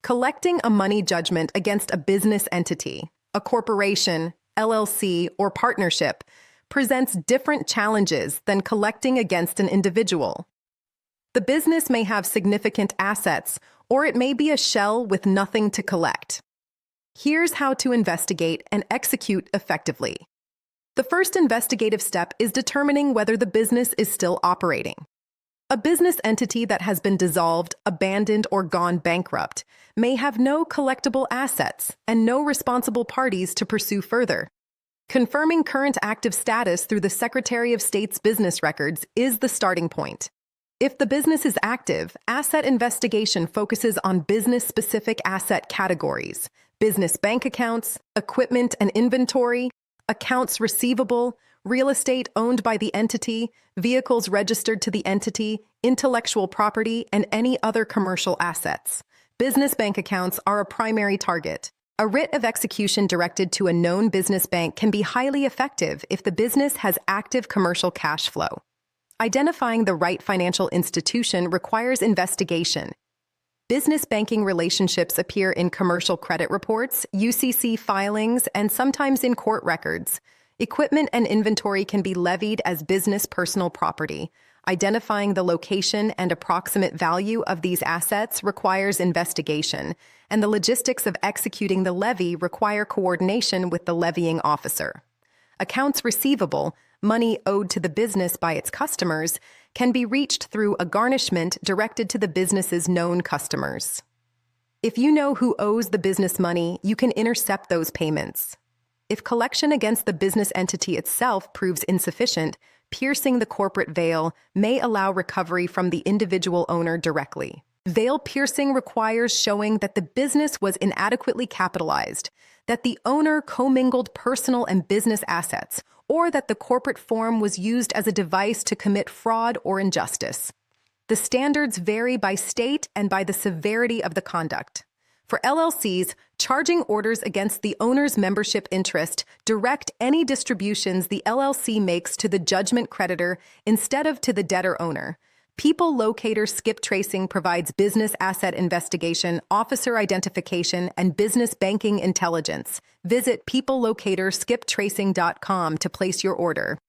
Collecting a money judgment against a business entity, a corporation, LLC, or partnership presents different challenges than collecting against an individual. The business may have significant assets, or it may be a shell with nothing to collect. Here's how to investigate and execute effectively. The first investigative step is determining whether the business is still operating. A business entity that has been dissolved, abandoned, or gone bankrupt may have no collectible assets and no responsible parties to pursue further. Confirming current active status through the Secretary of State's business records is the starting point. If the business is active, asset investigation focuses on business-specific asset categories: business bank accounts, equipment and inventory, accounts receivable, real estate owned by the entity, vehicles registered to the entity, intellectual property, and any other commercial assets. Business bank accounts are a primary target. A writ of execution directed to a known business bank can be highly effective if the business has active commercial cash flow. Identifying the right financial institution requires investigation. Business banking relationships appear in commercial credit reports, UCC filings, and sometimes in court records. Equipment and inventory can be levied as business personal property. Identifying the location and approximate value of these assets requires investigation, and the logistics of executing the levy require coordination with the levying officer. Accounts receivable, money owed to the business by its customers, can be reached through a garnishment directed to the business's known customers. If you know who owes the business money, you can intercept those payments. If collection against the business entity itself proves insufficient, piercing the corporate veil may allow recovery from the individual owner directly. Veil piercing requires showing that the business was inadequately capitalized, that the owner commingled personal and business assets, or that the corporate form was used as a device to commit fraud or injustice. The standards vary by state and by the severity of the conduct. For LLCs, charging orders against the owner's membership interest direct any distributions the LLC makes to the judgment creditor instead of to the debtor owner. People Locator Skip Tracing provides business asset investigation, officer identification, and business banking intelligence. Visit peoplelocatorskiptracing.com to place your order.